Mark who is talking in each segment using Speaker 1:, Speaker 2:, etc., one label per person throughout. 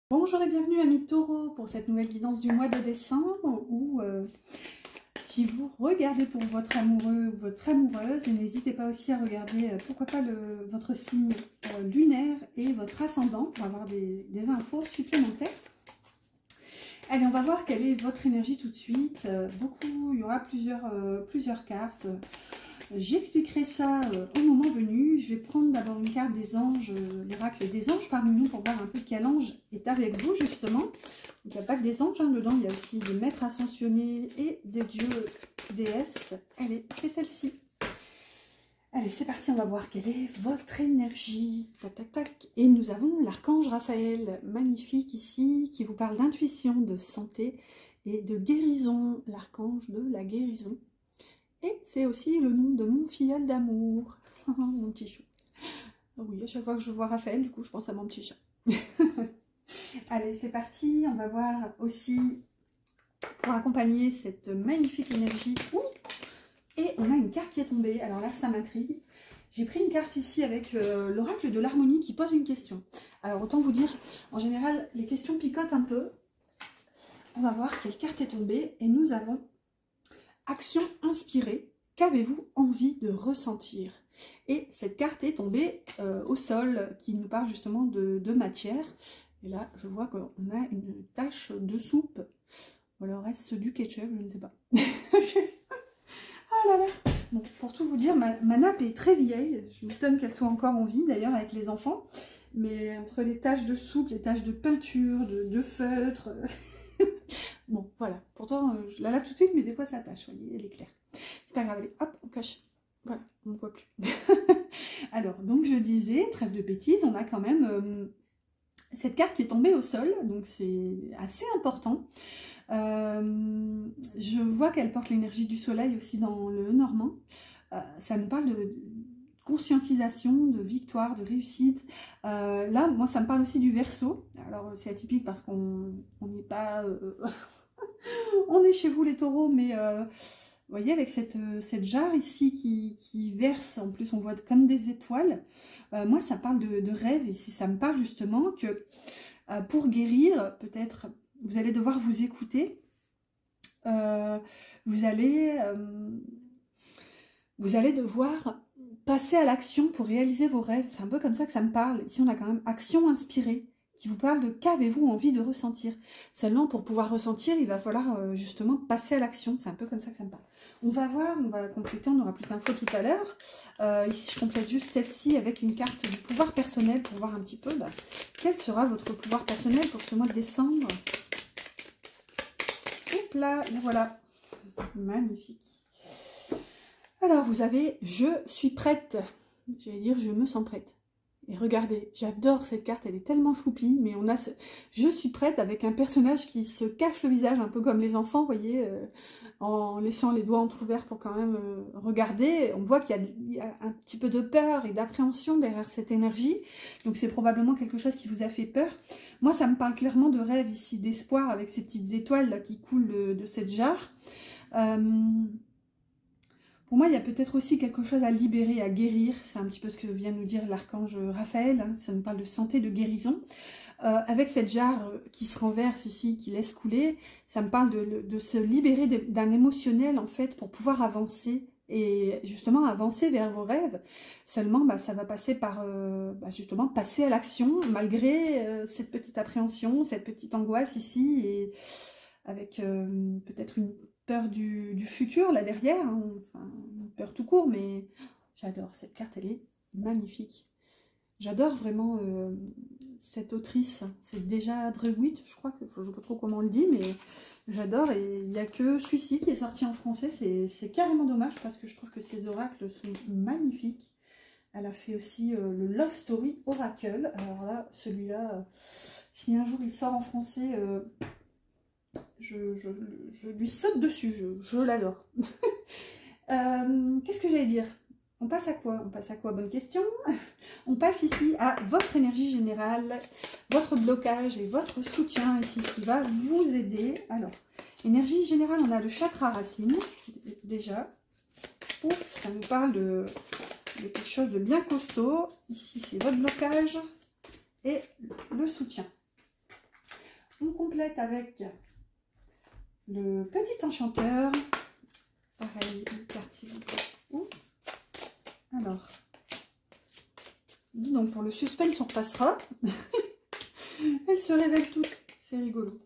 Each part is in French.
Speaker 1: Bonjour et bienvenue amis Taureau pour cette nouvelle guidance du mois de décembre où si vous regardez pour votre amoureux ou votre amoureuse, n'hésitez pas aussi à regarder pourquoi pas votre signe lunaire et votre ascendant pour avoir des infos supplémentaires. Allez, on va voir quelle est votre énergie tout de suite. Il y aura plusieurs cartes. J'expliquerai ça au moment venu. Je vais prendre d'abord une carte des anges, l'oracle des anges parmi nous pour voir un peu quel ange est avec vous justement. Donc, il n'y a pas que des anges, hein, dedans il y a aussi des maîtres ascensionnés et des dieux, déesses. Allez, c'est celle-ci. Allez, c'est parti, on va voir quelle est votre énergie. Tac, tac, tac. Et nous avons l'archange Raphaël, magnifique ici, qui vous parle d'intuition, de santé et de guérison. L'archange de la guérison. Et c'est aussi le nom de mon filleul d'amour, mon petit chou. Oui, à chaque fois que je vois Raphaël, du coup, je pense à mon petit chat. Allez, c'est parti. On va voir aussi, pour accompagner cette magnifique énergie. Et on a une carte qui est tombée. Alors là, ça m'intrigue. J'ai pris une carte ici avec l'oracle de l'harmonie qui pose une question. Alors, autant vous dire, en général, les questions picotent un peu. On va voir quelle carte est tombée. Et nous avons... Action inspirée, qu'avez-vous envie de ressentir? Et cette carte est tombée au sol, qui nous parle justement de matière. Et là, je vois qu'on a une tache de soupe. Ou alors est-ce du ketchup? Je ne sais pas. Ah là là. Bon, pour tout vous dire, ma nappe est très vieille. Je m'étonne qu'elle soit encore en vie, d'ailleurs, avec les enfants. Mais entre les taches de soupe, les taches de peinture, de feutre... Bon, voilà. Pourtant, je la lave tout de suite, mais des fois, ça attache. Vous voyez, elle est claire. C'est pas grave. Allez, hop, on cache. Voilà, on ne voit plus. Alors, donc, je disais, trêve de bêtises, on a quand même cette carte qui est tombée au sol. Donc, c'est assez important. Je vois qu'elle porte l'énergie du soleil aussi dans le normand. Ça nous parle de conscientisation, de victoire, de réussite. Là, moi, ça me parle aussi du Verseau. Alors, c'est atypique parce qu'on n'est pas... on est chez vous les taureaux, mais vous voyez, avec cette jarre ici qui verse, en plus, on voit comme des étoiles. Moi, ça parle de rêve, ici. Ça me parle justement que pour guérir, peut-être, vous allez devoir vous écouter. Vous allez devoir passer à l'action pour réaliser vos rêves. C'est un peu comme ça que ça me parle. Ici, on a quand même action inspirée qui vous parle de qu'avez-vous envie de ressentir. Seulement, pour pouvoir ressentir, il va falloir justement passer à l'action. C'est un peu comme ça que ça me parle. On va voir, on va compléter, on aura plus d'infos tout à l'heure. Ici, je complète juste celle-ci avec une carte du pouvoir personnel pour voir un petit peu quel sera votre pouvoir personnel pour ce mois de décembre. Hop là, et voilà. Magnifique. Alors, vous avez « Je suis prête ». J'allais dire « Je me sens prête ». Et regardez, j'adore cette carte, elle est tellement choupie, mais on a ce « Je suis prête » avec un personnage qui se cache le visage, un peu comme les enfants, vous voyez, en laissant les doigts entrouverts pour quand même regarder. On voit qu'il y a un petit peu de peur et d'appréhension derrière cette énergie, donc c'est probablement quelque chose qui vous a fait peur. Moi, ça me parle clairement de rêve ici, d'espoir, avec ces petites étoiles là, qui coulent de cette jarre. Pour moi, il y a peut-être aussi quelque chose à libérer, à guérir. C'est un petit peu ce que vient nous dire l'archange Raphaël. Hein. Ça nous parle de santé, de guérison. Avec cette jarre qui se renverse ici, qui laisse couler, ça me parle de se libérer d'un émotionnel, en fait, pour pouvoir avancer. Et justement, avancer vers vos rêves. Seulement, ça va passer par, justement, passer à l'action, malgré cette petite appréhension, cette petite angoisse ici, et avec peut-être une peur du futur là derrière, hein. Enfin, une peur tout court, mais j'adore cette carte, elle est magnifique. J'adore vraiment cette autrice, c'est déjà Drewitt, je crois, que je ne sais pas trop comment on le dit, mais j'adore, et il n'y a que celui-ci qui est sorti en français, c'est carrément dommage parce que je trouve que ces oracles sont magnifiques. Elle a fait aussi le Love Story Oracle, alors là, celui-là, si un jour il sort en français... Je lui saute dessus, je l'adore. Qu'est-ce que j'allais dire? On passe à quoi? On passe à quoi? Bonne question. On passe ici à votre énergie générale, votre blocage et votre soutien ici, ce qui va vous aider. Alors, énergie générale, on a le chakra racine, déjà. Ouf, ça nous parle de quelque chose de bien costaud. Ici, c'est votre blocage et le soutien. complète avec le petit enchanteur. Pareil, une carte s'il vous plaît. Ouh. Alors, donc pour le suspense, on repassera. Elles se révèlent toutes, c'est rigolo.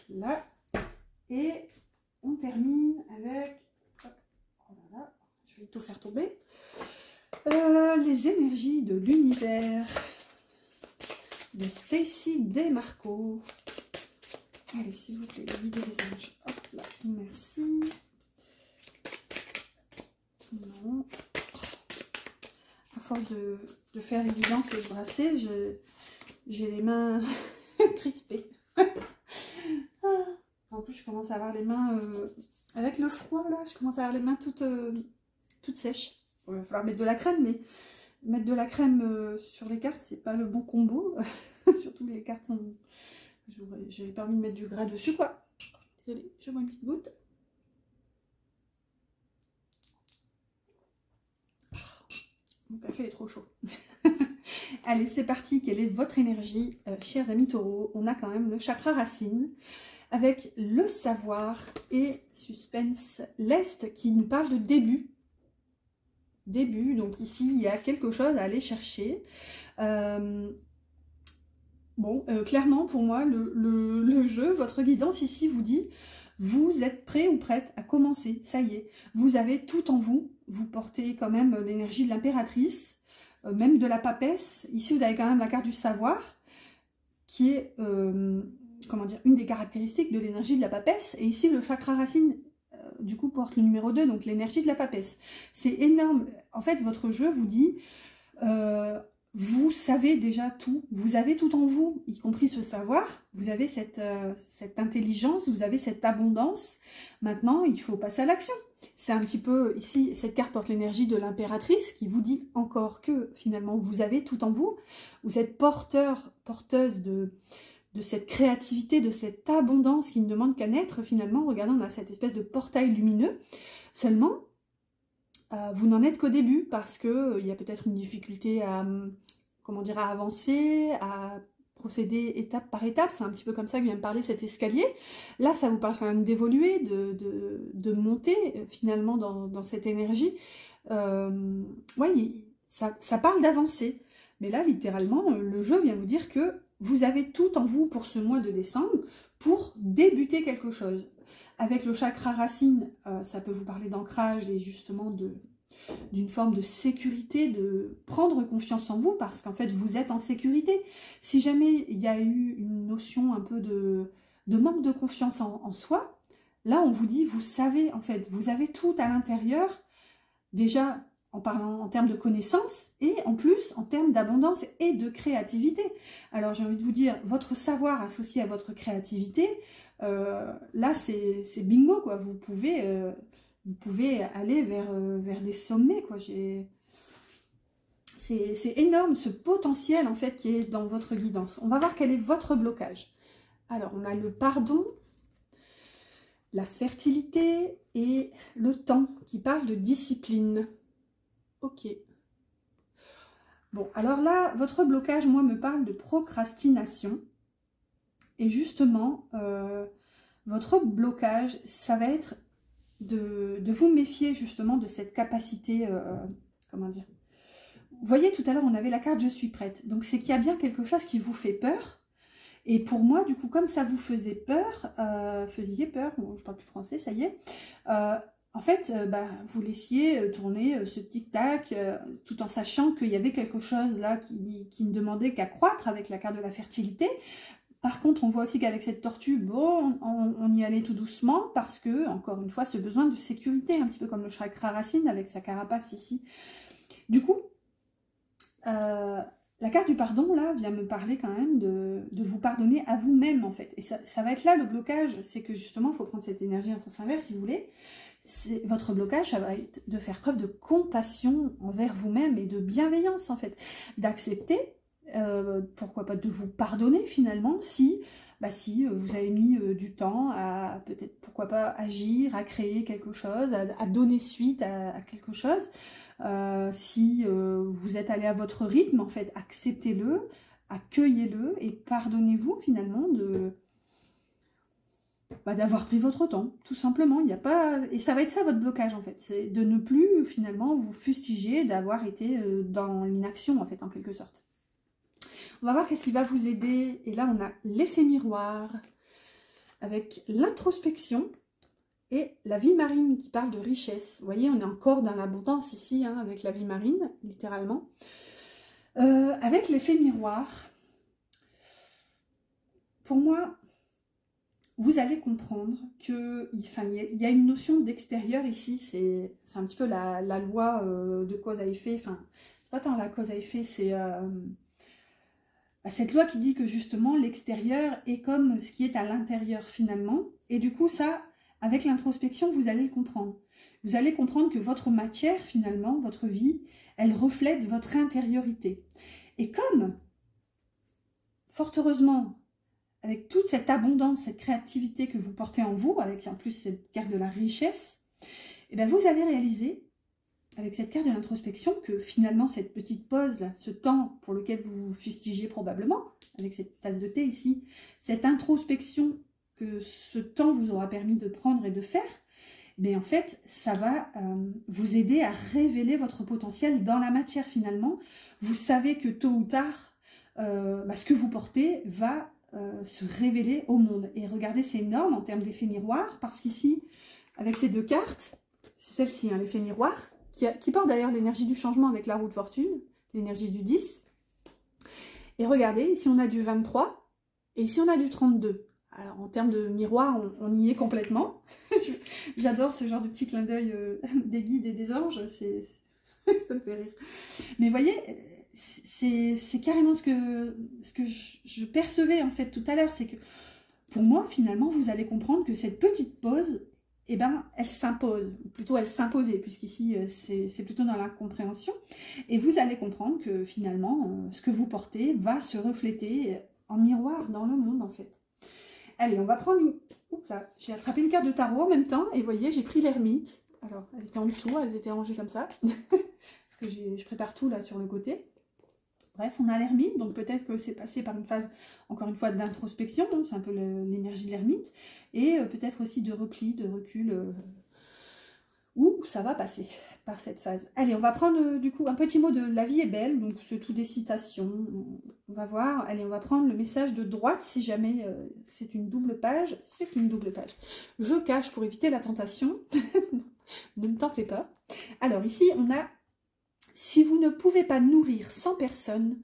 Speaker 1: Là, et on termine avec, oh là là, je vais tout faire tomber, les énergies de l'univers de Stacy Demarco. Allez, s'il vous plaît, guidez les anges. Hop là, merci. Non. À force de faire l'évidence et de brasser, j'ai les mains crispées. En plus, je commence à avoir les mains, avec le froid là, je commence à avoir les mains toutes sèches. Il va falloir mettre de la crème, mais mettre de la crème sur les cartes, c'est pas le bon combo. Surtout les cartes sont... J'ai permis de mettre du gras dessus, quoi. Désolée, je bois une petite goutte. Mon café est trop chaud. Allez, c'est parti. Quelle est votre énergie, chers amis taureaux? On a quand même le chakra racine avec le savoir et suspense l'est qui nous parle de début. Début, donc ici, il y a quelque chose à aller chercher. Clairement, pour moi, le jeu, votre guidance ici vous dit, vous êtes prêt ou prête à commencer, ça y est. Vous avez tout en vous, vous portez quand même l'énergie de l'impératrice, même de la papesse. Ici, vous avez quand même la carte du savoir, qui est, comment dire, une des caractéristiques de l'énergie de la papesse. Et ici, le chakra racine, du coup, porte le numéro 2, donc l'énergie de la papesse. C'est énorme. En fait, votre jeu vous dit... vous savez déjà tout, vous avez tout en vous, y compris ce savoir, vous avez cette intelligence, vous avez cette abondance. Maintenant, il faut passer à l'action. C'est un petit peu, ici, cette carte porte l'énergie de l'impératrice qui vous dit encore que finalement, vous avez tout en vous. Vous êtes porteuse de cette créativité, de cette abondance qui ne demande qu'à naître. Finalement, regardez, on a cette espèce de portail lumineux. Seulement, vous n'en êtes qu'au début parce qu'il y a peut-être une difficulté à, comment dire, à avancer, à procéder étape par étape. C'est un petit peu comme ça que vient me parler cet escalier. Là, ça vous parle quand même d'évoluer, de monter finalement dans cette énergie. Ouais, ça parle d'avancer. Mais là, littéralement, le jeu vient vous dire que vous avez tout en vous pour ce mois de décembre pour débuter quelque chose. Avec le chakra racine, ça peut vous parler d'ancrage et justement d'une forme de sécurité, de prendre confiance en vous parce qu'en fait vous êtes en sécurité. Si jamais il y a eu une notion un peu de manque de confiance en soi, là on vous dit, vous savez en fait, vous avez tout à l'intérieur, déjà en parlant en termes de connaissances et en plus en termes d'abondance et de créativité. Alors j'ai envie de vous dire, votre savoir associé à votre créativité, là c'est bingo quoi, vous pouvez aller vers des sommets quoi. C'est énorme ce potentiel en fait qui est dans votre guidance. On va voir quel est votre blocage. Alors on a le pardon, la fertilité et le temps qui parle de discipline. Ok. Bon, alors là, votre blocage, moi, me parle de procrastination. Et justement, votre blocage, ça va être de vous méfier justement de cette capacité, comment dire. Vous voyez, tout à l'heure, on avait la carte « Je suis prête ». Donc, c'est qu'il y a bien quelque chose qui vous fait peur. Et pour moi, du coup, comme ça vous faisait peur, faisiez peur, bon, je parle plus français, ça y est, en fait, vous laissiez tourner ce tic-tac, tout en sachant qu'il y avait quelque chose là qui ne demandait qu'à croître avec la carte de la fertilité. Par contre, on voit aussi qu'avec cette tortue, bon, on y allait tout doucement parce que, encore une fois, ce besoin de sécurité, un petit peu comme le chakra racine avec sa carapace ici. Du coup, la carte du pardon, là, vient me parler quand même de vous pardonner à vous-même, en fait. Et ça va être là, le blocage, c'est que justement, il faut prendre cette énergie en sens inverse, si vous voulez. Votre blocage, ça va être de faire preuve de compassion envers vous-même et de bienveillance, en fait. D'accepter, pourquoi pas de vous pardonner, finalement, si vous avez mis du temps à, peut-être, pourquoi pas, agir, à créer quelque chose, à donner suite à quelque chose. Si vous êtes allé à votre rythme, en fait, acceptez-le, accueillez-le et pardonnez-vous finalement d'avoir pris votre temps, tout simplement. Il n'y a pas... Et ça va être ça votre blocage en fait, c'est de ne plus finalement vous fustiger d'avoir été dans l'inaction en fait, en quelque sorte. On va voir qu'est-ce qui va vous aider. Et là, on a l'effet miroir avec l'introspection et la vie marine qui parle de richesse. Vous voyez, on est encore dans l'abondance ici, hein, avec la vie marine, littéralement. Avec l'effet miroir, pour moi, vous allez comprendre que, il y a une notion d'extérieur ici. C'est un petit peu la loi de cause à effet. Enfin, c'est pas tant la cause à effet, c'est... cette loi qui dit que justement l'extérieur est comme ce qui est à l'intérieur finalement. Et du coup ça, avec l'introspection, vous allez le comprendre. Vous allez comprendre que votre matière finalement, votre vie, elle reflète votre intériorité. Et comme, fort heureusement, avec toute cette abondance, cette créativité que vous portez en vous, avec en plus cette carte de la richesse, et bien vous allez réaliser avec cette carte de l'introspection, que finalement, cette petite pause, là, ce temps pour lequel vous vous fustigez probablement, avec cette tasse de thé ici, cette introspection que ce temps vous aura permis de prendre et de faire, mais en fait, ça va vous aider à révéler votre potentiel dans la matière finalement. Vous savez que tôt ou tard, ce que vous portez va se révéler au monde. Et regardez, c'est énorme en termes d'effet miroir, parce qu'ici, avec ces deux cartes, c'est celle-ci, hein, l'effet miroir, qui porte d'ailleurs l'énergie du changement avec la roue de fortune, l'énergie du 10. Et regardez, ici on a du 23, et ici on a du 32. Alors en termes de miroir, on y est complètement. J'adore ce genre de petit clin d'œil des guides et des anges, ça me fait rire. Mais vous voyez, c'est carrément ce que je percevais en fait tout à l'heure, c'est que pour moi finalement vous allez comprendre que cette petite pause, eh ben, elle s'impose, ou plutôt elle s'imposait, puisqu'ici c'est plutôt dans la compréhension. Et vous allez comprendre que finalement, ce que vous portez va se refléter en miroir dans le monde en fait. Allez, on va prendre une... Oups là, j'ai attrapé une carte de tarot en même temps, et vous voyez, j'ai pris l'ermite. Alors, elles étaient en dessous, elles étaient rangées comme ça, parce que je prépare tout là sur le côté. Bref, on a l'ermite, donc peut-être que c'est passé par une phase, encore une fois, d'introspection, hein, c'est un peu l'énergie de l'ermite, et peut-être aussi de repli, de recul, où ça va passer par cette phase. Allez, on va prendre du coup un petit mot de La vie est belle, donc c'est tout des citations, on va voir. Allez, on va prendre le message de droite, si jamais c'est une double page, c'est une double page. Je cache pour éviter la tentation, ne me tentez pas. Alors ici, on a... Si vous ne pouvez pas nourrir 100 personnes,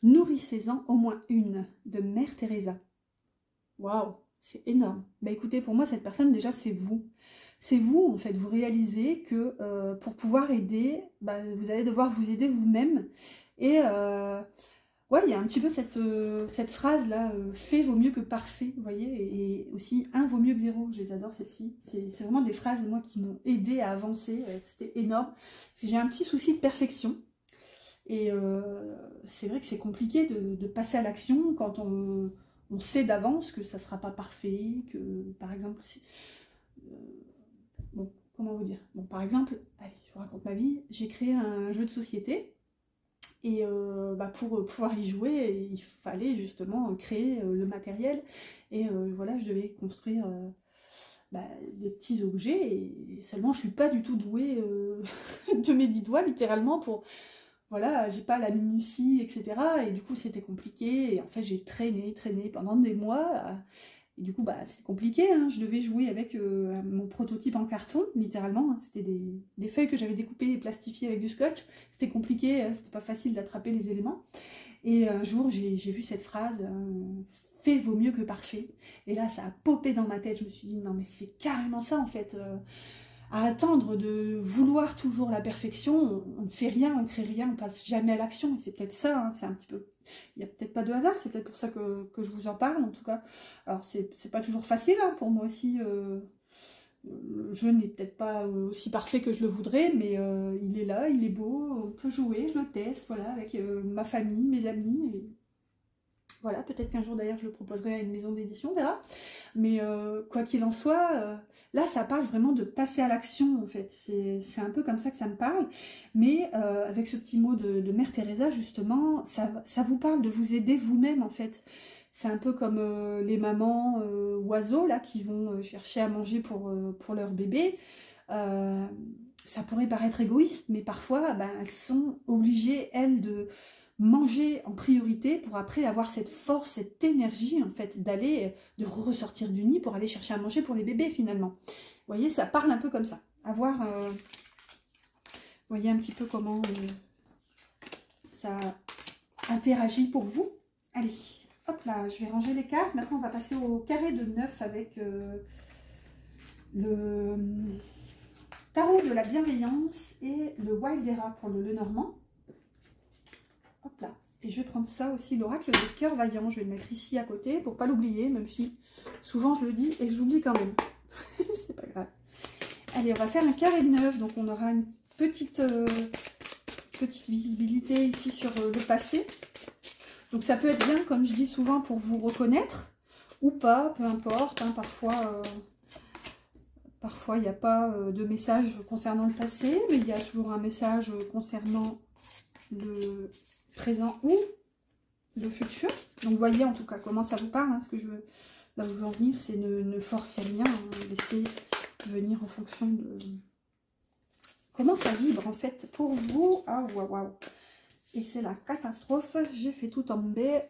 Speaker 1: nourrissez-en au moins une, de Mère Teresa. Waouh, c'est énorme. Bah écoutez, pour moi, cette personne, déjà, c'est vous. C'est vous, en fait, vous réalisez que pour pouvoir aider, vous allez devoir vous aider vous-même. Et ouais, il y a un petit peu cette phrase-là, fait vaut mieux que parfait, vous voyez, et aussi un vaut mieux que zéro, je les adore celles-ci. C'est vraiment des phrases, moi, qui m'ont aidé à avancer, c'était énorme. Parce que j'ai un petit souci de perfection, et c'est vrai que c'est compliqué de passer à l'action quand on sait d'avance que ça ne sera pas parfait, que, par exemple, bon, comment vous dire? Bon, par exemple, allez, je vous raconte ma vie, j'ai créé un jeu de société. Et pour pouvoir y jouer, il fallait justement créer le matériel. Et voilà, je devais construire des petits objets. Et seulement, je ne suis pas du tout douée de mes 10 doigts, littéralement, pour... Voilà, j'ai pas la minutie, etc. Et du coup, c'était compliqué. Et en fait, j'ai traîné pendant des mois. Et du coup, c'est compliqué, hein. Je devais jouer avec mon prototype en carton, littéralement. Hein. C'était des feuilles que j'avais découpées et plastifiées avec du scotch. C'était compliqué, hein. C'était pas facile d'attraper les éléments. Et un jour, j'ai vu cette phrase, fait vaut mieux que parfait. Et là, ça a popé dans ma tête. Je me suis dit, non mais c'est carrément ça en fait. À attendre de vouloir toujours la perfection, on ne fait rien, on ne crée rien, on passe jamais à l'action. Et c'est peut-être ça, hein, c'est un petit peu... Il n'y a peut-être pas de hasard, c'est peut-être pour ça que je vous en parle, en tout cas. Alors, c'est pas toujours facile, hein, pour moi aussi. Le jeu n'est peut-être pas aussi parfait que je le voudrais, mais il est là, il est beau, on peut jouer, je le teste, voilà, avec ma famille, mes amis. Et... Voilà, peut-être qu'un jour d'ailleurs je le proposerai à une maison d'édition, on verra. Mais quoi qu'il en soit, là ça parle vraiment de passer à l'action en fait. C'est un peu comme ça que ça me parle. Mais avec ce petit mot de Mère Teresa justement, ça vous parle de vous aider vous-même en fait. C'est un peu comme les mamans ou oiseaux là qui vont chercher à manger pour leur bébé. Ça pourrait paraître égoïste, mais parfois, ben, elles sont obligées, elles, de manger en priorité pour après avoir cette force, cette énergie, en fait, d'aller, de ressortir du nid pour aller chercher à manger pour les bébés, finalement. Vous voyez, ça parle un peu comme ça. À voir, vous voyez un petit peu comment ça interagit pour vous. Allez, hop là, je vais ranger les cartes. Maintenant, on va passer au carré de 9 avec le tarot de la bienveillance et le Wildera pour le Lenormand. Hop là. Et je vais prendre ça aussi, l'oracle de cœur vaillant. Je vais le mettre ici à côté pour pas l'oublier, même si souvent je le dis et je l'oublie quand même. C'est pas grave. Allez, on va faire un carré de 9. Donc on aura une petite visibilité ici sur le passé. Donc ça peut être bien, comme je dis souvent, pour vous reconnaître ou pas, peu importe. Hein, parfois, il n'y a pas de message concernant le passé, mais il y a toujours un message concernant le présent ou le futur. Donc, voyez en tout cas comment ça vous parle. Hein, ce que je veux, là où je veux en venir, c'est ne forcer rien. Hein, laissez venir en fonction de comment ça vibre en fait pour vous. Ah, waouh, waouh. Et c'est la catastrophe. J'ai fait tout tomber.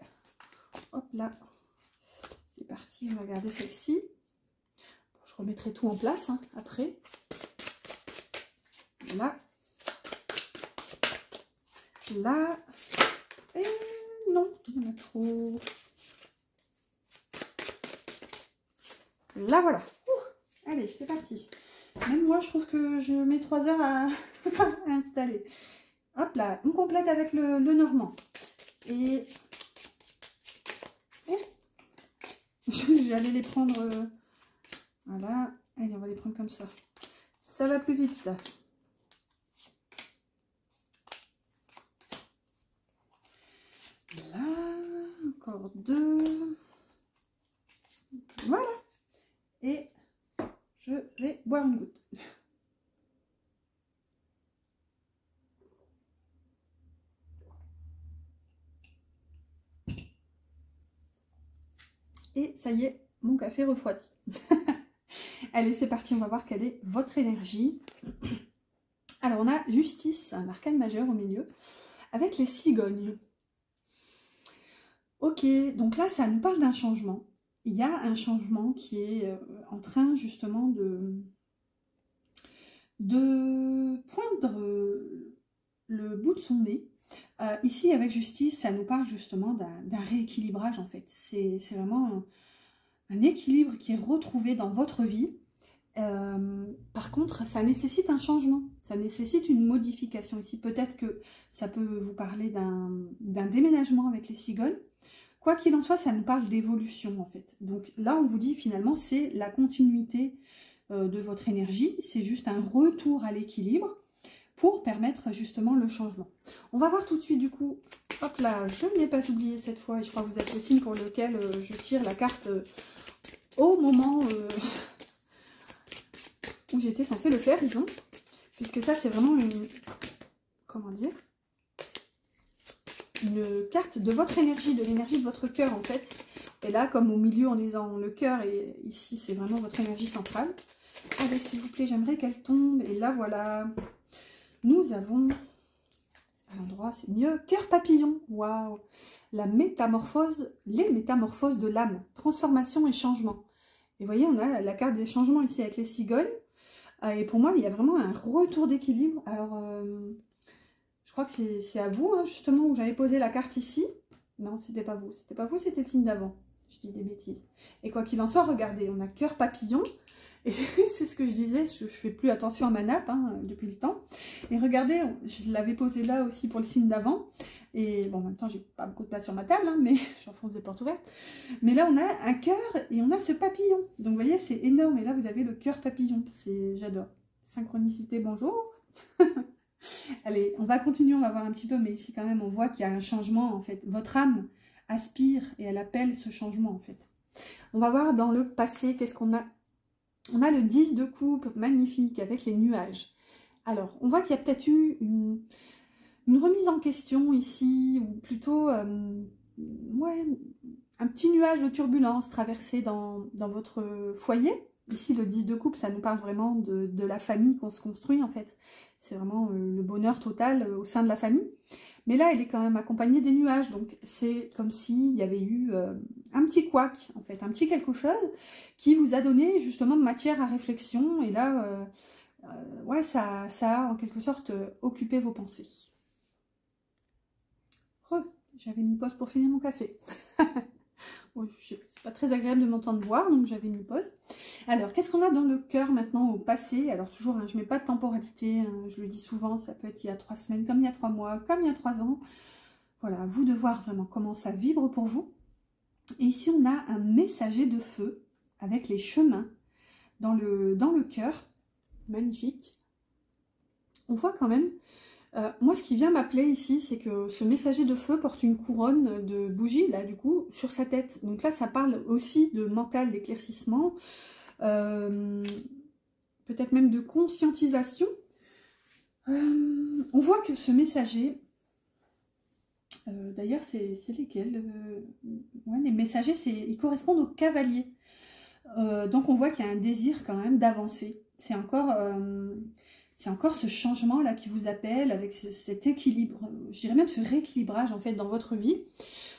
Speaker 1: Hop là. C'est parti. On va regarder celle-ci. Je remettrai tout en place hein, après. Là. Là. Et non, il y en a trop. Là, voilà. Ouh, allez, c'est parti. Même moi, je trouve que je mets 3 heures à installer. Hop là, on complète avec le Normand. Et j'allais les prendre... Voilà, allez, on va les prendre comme ça. Ça va plus vite. Là, encore 2. Voilà. Et je vais boire une goutte. Et ça y est, mon café refroidi. Allez, c'est parti, on va voir quelle est votre énergie. Alors, on a Justice, un arcane majeur au milieu, avec les cigognes. Ok, donc là, ça nous parle d'un changement. Il y a un changement qui est en train, justement, de poindre le bout de son nez. Ici, avec Justice, ça nous parle, justement, d'un rééquilibrage, en fait. C'est vraiment un équilibre qui est retrouvé dans votre vie. Par contre, ça nécessite un changement, ça nécessite une modification ici. Peut-être que ça peut vous parler d'un déménagement avec les cigognes. Quoi qu'il en soit, ça nous parle d'évolution en fait. Donc là, on vous dit finalement, c'est la continuité de votre énergie. C'est juste un retour à l'équilibre pour permettre justement le changement. On va voir tout de suite du coup. Hop là, je n'ai pas oublié cette fois et je crois que vous êtes le signe pour lequel je tire la carte au moment où j'étais censée le faire, disons. Puisque ça, c'est vraiment une... Comment dire ? Une carte de votre énergie, de l'énergie de votre cœur, en fait. Et là, comme au milieu, on est dans le cœur, et ici, c'est vraiment votre énergie centrale. Allez, s'il vous plaît, j'aimerais qu'elle tombe. Et là, voilà. Nous avons... À l'endroit, c'est mieux. Cœur papillon. Waouh. La métamorphose, les métamorphoses de l'âme. Transformation et changement. Et vous voyez, on a la carte des changements ici avec les cigognes. Et pour moi, il y a vraiment un retour d'équilibre. Alors, je crois que c'est à vous, hein, justement, où j'avais posé la carte ici. Non, c'était pas vous. C'était pas vous, c'était le signe d'avant. Je dis des bêtises. Et quoi qu'il en soit, regardez, on a cœur papillon. Et c'est ce que je disais, je fais plus attention à ma nappe hein, depuis le temps. Et regardez, je l'avais posé là aussi pour le signe d'avant. Et bon, en même temps, j'ai pas beaucoup de place sur ma table, hein, mais j'enfonce des portes ouvertes. Mais là, on a un cœur et on a ce papillon. Donc, vous voyez, c'est énorme. Et là, vous avez le cœur papillon. J'adore. Synchronicité, bonjour. Allez, on va continuer, on va voir un petit peu. Mais ici, quand même, on voit qu'il y a un changement, en fait. Votre âme aspire et elle appelle ce changement, en fait. On va voir dans le passé, qu'est-ce qu'on a. On a le 10 de coupe, magnifique, avec les nuages. Alors, on voit qu'il y a peut-être eu une remise en question ici, ou plutôt ouais, un petit nuage de turbulence traversé dans votre foyer. Ici, le 10 de coupe, ça nous parle vraiment de la famille qu'on se construit, en fait. C'est vraiment le bonheur total au sein de la famille. Mais là, elle est quand même accompagnée des nuages. Donc, c'est comme s'il y avait eu un petit couac, en fait. Un petit quelque chose qui vous a donné, justement, matière à réflexion. Et là, ouais, ça a, en quelque sorte, occupé vos pensées. J'avais mis pause pour finir mon café. Bon, c'est pas très agréable de m'entendre boire, donc j'avais mis pause. Alors, qu'est-ce qu'on a dans le cœur maintenant au passé? Alors toujours, hein, je ne mets pas de temporalité, hein, je le dis souvent, ça peut être il y a 3 semaines, comme il y a 3 mois, comme il y a 3 ans. Voilà, à vous de voir vraiment comment ça vibre pour vous. Et ici, on a un messager de feu avec les chemins dans le cœur. Magnifique. On voit quand même... moi, ce qui vient m'appeler ici, c'est que ce messager de feu porte une couronne de bougies, là, du coup, sur sa tête. Donc là, ça parle aussi de mental, d'éclaircissement, peut-être même de conscientisation. On voit que ce messager, d'ailleurs, c'est lesquels ouais, les messagers, ils correspondent aux cavaliers. Donc on voit qu'il y a un désir quand même d'avancer. C'est encore ce changement-là qui vous appelle, avec cet équilibre, je dirais même ce rééquilibrage en fait dans votre vie.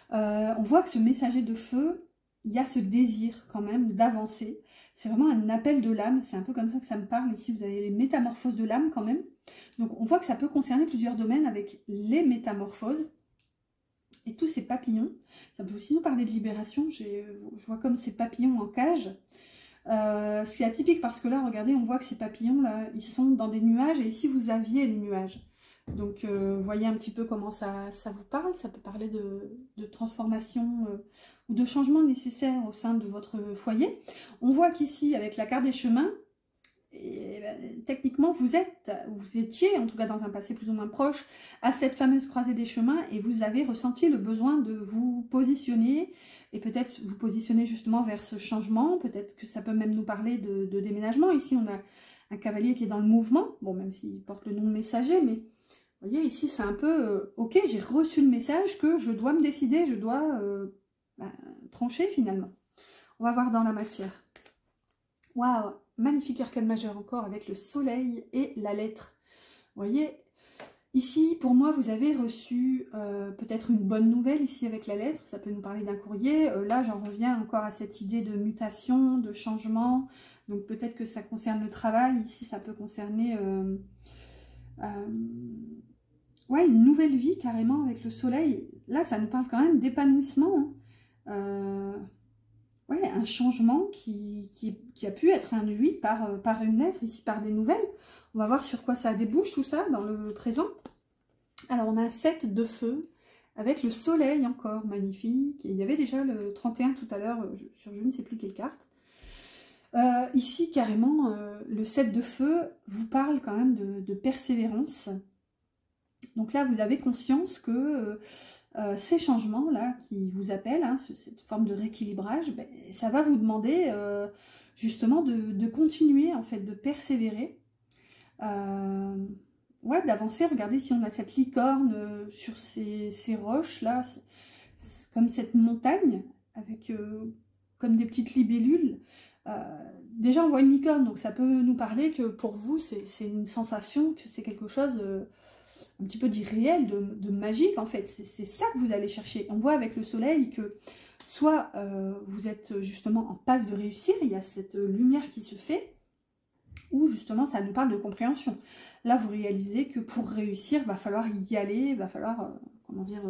Speaker 1: On voit que ce messager de feu, il y a ce désir quand même d'avancer. C'est vraiment un appel de l'âme, c'est un peu comme ça que ça me parle. Ici, vous avez les métamorphoses de l'âme quand même. Donc on voit que ça peut concerner plusieurs domaines avec les métamorphoses. Et tous ces papillons, ça peut aussi nous parler de libération. Je vois comme ces papillons en cage. C'est atypique parce que là, regardez, on voit que ces papillons-là, ils sont dans des nuages. Et ici, vous aviez les nuages. Donc, voyez un petit peu comment ça vous parle. Ça peut parler de transformation ou de changement nécessaire au sein de votre foyer. On voit qu'ici, avec la carte des chemins, et techniquement, vous étiez, en tout cas dans un passé plus ou moins proche, à cette fameuse croisée des chemins et vous avez ressenti le besoin de vous positionner et peut-être vous positionner justement vers ce changement. Peut-être que ça peut même nous parler de déménagement. Ici, on a un cavalier qui est dans le mouvement, bon, même s'il porte le nom de messager, mais vous voyez, ici, c'est un peu, ok, j'ai reçu le message que je dois me décider, je dois trancher finalement. On va voir dans la matière. Waouh! Magnifique arcane majeur encore avec le soleil et la lettre. Vous voyez, ici, pour moi, vous avez reçu peut-être une bonne nouvelle ici avec la lettre. Ça peut nous parler d'un courrier. Là, j'en reviens encore à cette idée de mutation, de changement. Donc, peut-être que ça concerne le travail. Ici, ça peut concerner ouais, une nouvelle vie carrément avec le soleil. Là, ça nous parle quand même d'épanouissement. Hein. Ouais, un changement qui a pu être induit par une lettre, ici par des nouvelles. On va voir sur quoi ça débouche tout ça dans le présent. Alors on a un 7 de feu avec le soleil encore, magnifique. Et il y avait déjà le 31 tout à l'heure sur je ne sais plus quelle carte. Ici carrément, le 7 de feu vous parle quand même de persévérance. Donc là vous avez conscience que... ces changements-là qui vous appellent, hein, cette forme de rééquilibrage, ben, ça va vous demander justement de continuer, en fait, de persévérer, ouais, d'avancer. Regardez, si on a cette licorne sur ces roches-là, comme cette montagne, avec comme des petites libellules. Déjà, on voit une licorne, donc ça peut nous parler que pour vous, c'est une sensation, que c'est quelque chose... un petit peu d'irréel, de magique en fait, c'est ça que vous allez chercher. On voit avec le soleil que soit vous êtes justement en passe de réussir, il y a cette lumière qui se fait, ou justement ça nous parle de compréhension. Là vous réalisez que pour réussir, va falloir y aller, va falloir, comment dire,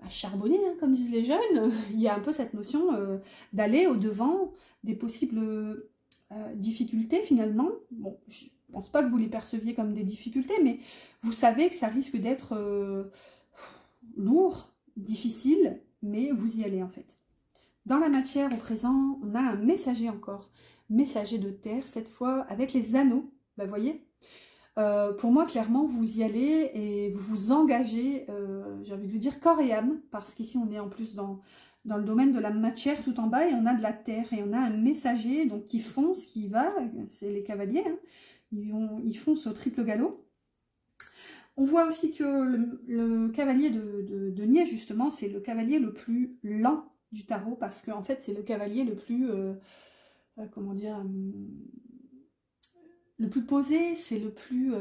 Speaker 1: charbonner, hein, comme disent les jeunes. Il y a un peu cette notion d'aller au-devant des possibles difficultés finalement. Bon, je ne pense pas que vous les perceviez comme des difficultés, mais vous savez que ça risque d'être lourd, difficile, mais vous y allez en fait. Dans la matière au présent, on a un messager encore, messager de terre, cette fois avec les anneaux, vous voyez. Pour moi, clairement, vous y allez et vous vous engagez, j'ai envie de vous dire corps et âme, parce qu'ici on est en plus dans le domaine de la matière tout en bas, et on a de la terre, et on a un messager donc qui fonce, qui va, c'est les cavaliers, hein. Ils foncent au triple galop. On voit aussi que le cavalier de Nier, justement, c'est le cavalier le plus lent du tarot, parce qu'en fait, c'est le cavalier le plus, comment dire, le plus posé, c'est le plus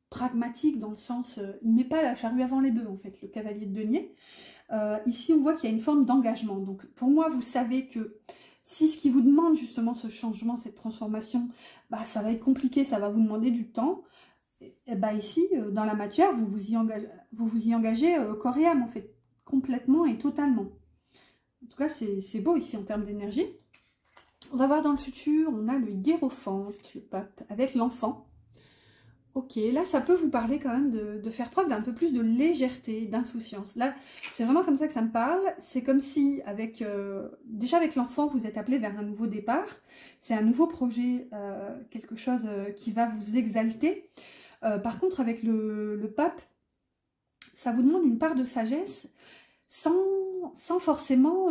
Speaker 1: pragmatique, dans le sens, il ne met pas la charrue avant les bœufs, en fait, le cavalier de denier. Ici, on voit qu'il y a une forme d'engagement. Donc, pour moi, vous savez que si ce qui vous demande justement ce changement, cette transformation, bah, ça va être compliqué, ça va vous demander du temps, et bah, ici, dans la matière, vous vous y engagez corps et âme, en fait, complètement et totalement. En tout cas, c'est beau ici en termes d'énergie. On va voir dans le futur, on a le hiérophante, le pape, avec l'enfant. Ok, là, ça peut vous parler quand même de faire preuve d'un peu plus de légèreté, d'insouciance. Là, c'est vraiment comme ça que ça me parle. C'est comme si, déjà avec l'enfant, vous êtes appelé vers un nouveau départ. C'est un nouveau projet, quelque chose qui va vous exalter. Par contre, avec le pape, ça vous demande une part de sagesse sans forcément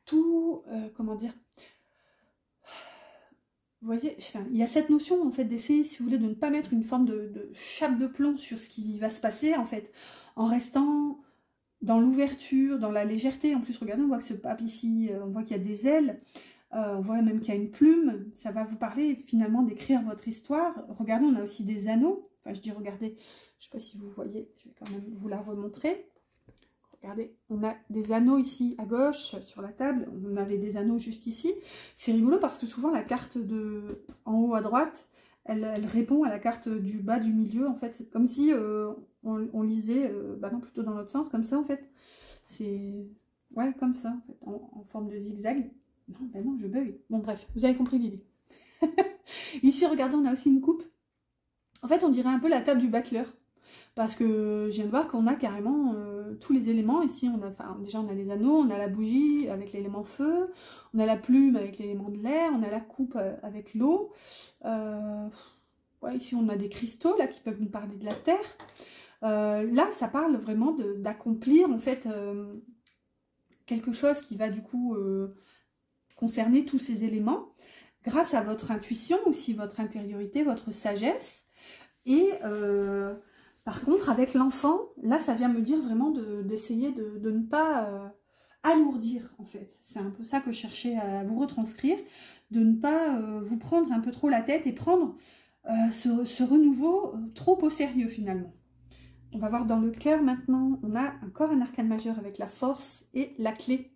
Speaker 1: tout, comment dire, vous voyez, enfin, il y a cette notion en fait d'essayer, si vous voulez, de ne pas mettre une forme de chape de plomb sur ce qui va se passer en fait, en restant dans l'ouverture, dans la légèreté. En plus, regardez, on voit que ce pape ici, on voit qu'il y a des ailes, on voit même qu'il y a une plume. Ça va vous parler finalement d'écrire votre histoire. Regardez, on a aussi des anneaux. Enfin, je dis regardez, je ne sais pas si vous voyez, je vais quand même vous la remontrer. Regardez, on a des anneaux ici à gauche sur la table, on avait des anneaux juste ici. C'est rigolo parce que souvent la carte en haut à droite, elle répond à la carte du bas du milieu. En fait, c'est comme si on lisait, bah non, plutôt dans l'autre sens, comme ça en fait. C'est, ouais, comme ça en fait, en forme de zigzag. Non, ben non, je bug. Bon bref, vous avez compris l'idée. Ici, regardez, on a aussi une coupe. En fait, on dirait un peu la table du battleur. Parce que je viens de voir qu'on a carrément tous les éléments. Ici, déjà on a les anneaux, on a la bougie avec l'élément feu, on a la plume avec l'élément de l'air, on a la coupe avec l'eau. Ouais, ici, on a des cristaux là qui peuvent nous parler de la terre. Là, ça parle vraiment d'accomplir en fait quelque chose qui va du coup concerner tous ces éléments grâce à votre intuition, aussi votre intériorité, votre sagesse. Et par contre, avec l'enfant, là, ça vient me dire vraiment d'essayer de ne pas alourdir, en fait. C'est un peu ça que je cherchais à vous retranscrire, de ne pas vous prendre un peu trop la tête et prendre ce renouveau trop au sérieux, finalement. On va voir dans le cœur maintenant, on a encore un arcane majeur avec la force et la clé.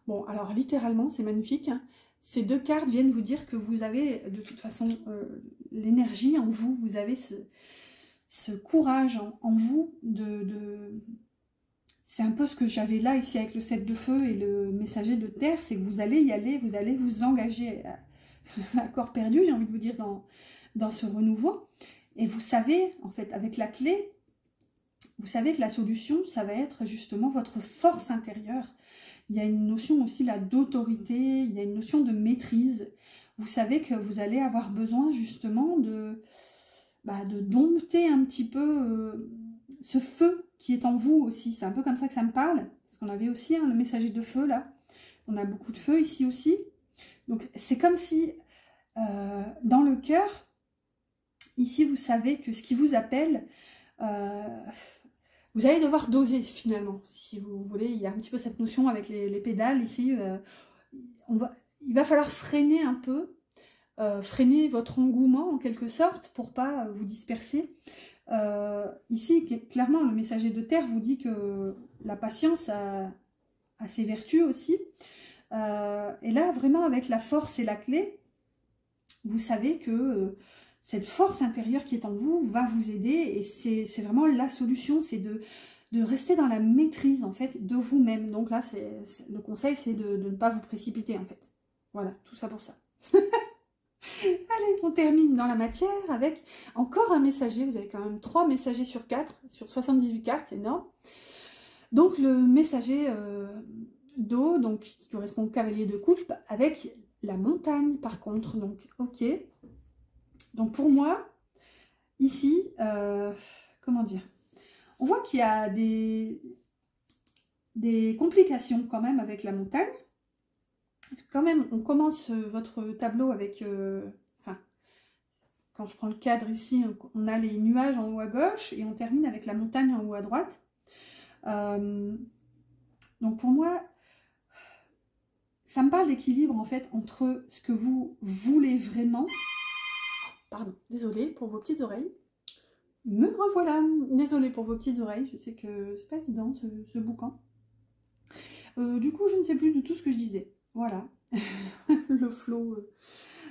Speaker 1: Bon, alors littéralement, c'est magnifique, hein. Ces deux cartes viennent vous dire que vous avez de toute façon l'énergie en vous, vous avez ce courage en vous c'est un peu ce que j'avais là ici avec le 7 de feu et le messager de terre, c'est que vous allez y aller, vous allez vous engager à corps perdu, j'ai envie de vous dire, dans ce renouveau. Et vous savez, en fait, avec la clé, vous savez que la solution, ça va être justement votre force intérieure. Il y a une notion aussi là d'autorité, il y a une notion de maîtrise. Vous savez que vous allez avoir besoin justement de dompter un petit peu ce feu qui est en vous aussi. C'est un peu comme ça que ça me parle. Parce qu'on avait aussi le messager de feu là. On a beaucoup de feu ici aussi. Donc c'est comme si dans le cœur, ici vous savez que ce qui vous appelle, vous allez devoir doser finalement. Si vous voulez, il y a un petit peu cette notion avec les pédales ici. Il va falloir freiner un peu. Freiner votre engouement en quelque sorte pour pas vous disperser. Ici, clairement, le messager de terre vous dit que la patience a ses vertus aussi. Et là, vraiment, avec la force et la clé, vous savez que cette force intérieure qui est en vous va vous aider. Et c'est vraiment la solution, c'est de rester dans la maîtrise, en fait, de vous-même. Donc là, le conseil, c'est de ne pas vous précipiter, en fait. Voilà, tout ça pour ça. Allez, on termine dans la matière avec encore un messager. Vous avez quand même 3 messagers sur 4, sur 78 cartes, c'est énorme. Donc le messager d'eau, donc qui correspond au cavalier de coupe, avec la montagne par contre. Donc ok. Donc pour moi, ici, comment dire, on voit qu'il y a des complications quand même avec la montagne. Quand même, on commence votre tableau avec, enfin, quand je prends le cadre ici, on a les nuages en haut à gauche et on termine avec la montagne en haut à droite. Donc Donc pour moi, ça me parle d'équilibre en fait entre ce que vous voulez vraiment. Pardon, désolée pour vos petites oreilles. Me revoilà, désolée pour vos petites oreilles, je sais que c'est pas évident ce boucan. Du coup, je ne sais plus du tout ce que je disais. Voilà, le flow.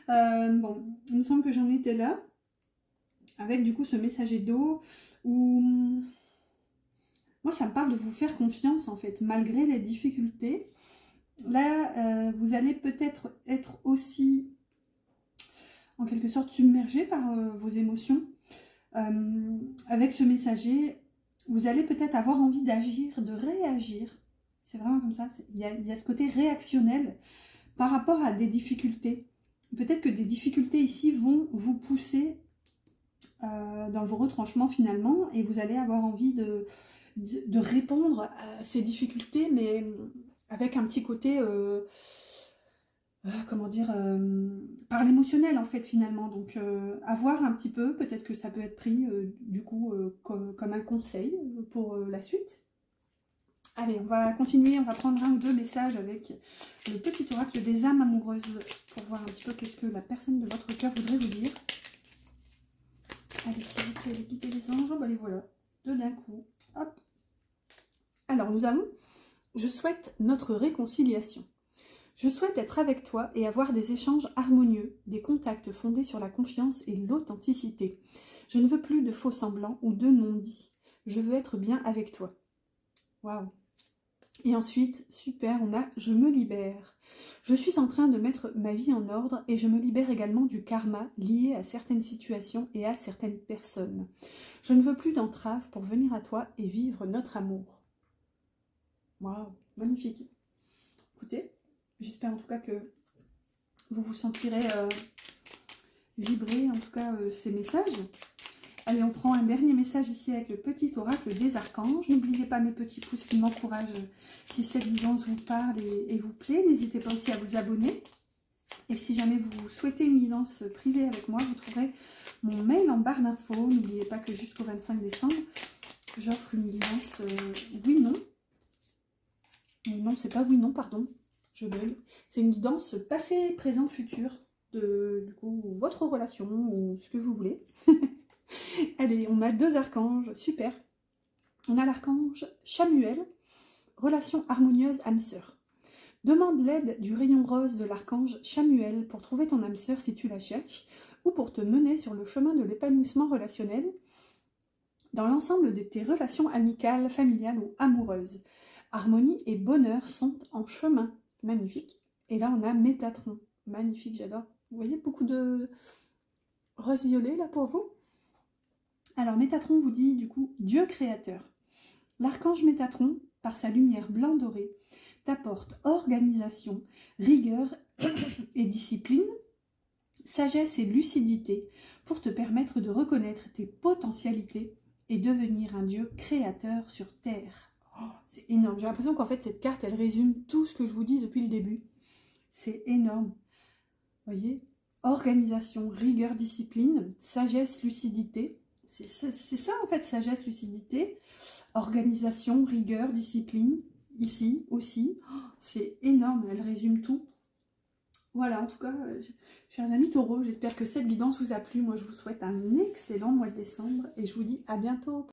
Speaker 1: Bon, il me semble que j'en étais là, avec du coup ce messager d'eau, où moi ça me parle de vous faire confiance en fait, malgré les difficultés. Là, vous allez peut-être être aussi, en quelque sorte, submergé par vos émotions. Avec ce messager, vous allez peut-être avoir envie d'agir, de réagir. C'est vraiment comme ça, il y a ce côté réactionnel par rapport à des difficultés. Peut-être que des difficultés ici vont vous pousser dans vos retranchements finalement, et vous allez avoir envie de répondre à ces difficultés, mais avec un petit côté, comment dire, par l'émotionnel en fait finalement. Donc à voir un petit peu, peut-être que ça peut être pris du coup comme un conseil pour la suite. Allez, on va continuer, on va prendre un ou deux messages avec le petit oracle des âmes amoureuses pour voir un petit peu qu'est-ce que la personne de votre cœur voudrait vous dire. Allez, s'il vous plaît, les guides et les anges, bah, les voilà, deux d'un coup, hop. Alors, nous avons, je souhaite notre réconciliation. Je souhaite être avec toi et avoir des échanges harmonieux, des contacts fondés sur la confiance et l'authenticité. Je ne veux plus de faux semblants ou de non-dits. Je veux être bien avec toi. Waouh! Et ensuite, super, on a « Je me libère ». Je suis en train de mettre ma vie en ordre et je me libère également du karma lié à certaines situations et à certaines personnes. Je ne veux plus d'entraves pour venir à toi et vivre notre amour. Waouh, magnifique. Écoutez, j'espère en tout cas que vous vous sentirez vibrer en tout cas ces messages. Allez, on prend un dernier message ici avec le petit oracle des archanges. N'oubliez pas mes petits pouces qui m'encouragent si cette guidance vous parle et vous plaît. N'hésitez pas aussi à vous abonner. Et si jamais vous souhaitez une guidance privée avec moi, vous trouverez mon mail en barre d'infos. N'oubliez pas que jusqu'au 25 décembre, j'offre une guidance oui-non. Non, c'est pas oui-non, pardon. Je bug. C'est une guidance passé, présent, futur de du coup, votre relation ou ce que vous voulez. Allez, on a deux archanges, super. On a l'archange Chamuel, relation harmonieuse âme sœur. Demande l'aide du rayon rose de l'archange Chamuel pour trouver ton âme sœur si tu la cherches, ou pour te mener sur le chemin de l'épanouissement relationnel dans l'ensemble de tes relations amicales, familiales ou amoureuses. Harmonie et bonheur sont en chemin. Magnifique. Et là, on a Métatron. Magnifique, j'adore. Vous voyez, beaucoup de rose violet là pour vous. Alors, Métatron vous dit du coup Dieu créateur. L'archange Métatron, par sa lumière blanc doré, t'apporte organisation, rigueur et discipline, sagesse et lucidité pour te permettre de reconnaître tes potentialités et devenir un Dieu créateur sur Terre. Oh, c'est énorme. J'ai l'impression qu'en fait, cette carte, elle résume tout ce que je vous dis depuis le début. C'est énorme. Vous voyez, organisation, rigueur, discipline, sagesse, lucidité. C'est ça en fait, sagesse, lucidité, organisation, rigueur, discipline, ici aussi. Oh, c'est énorme, elle résume tout. Voilà, en tout cas, chers amis taureaux, j'espère que cette guidance vous a plu. Moi, je vous souhaite un excellent mois de décembre et je vous dis à bientôt.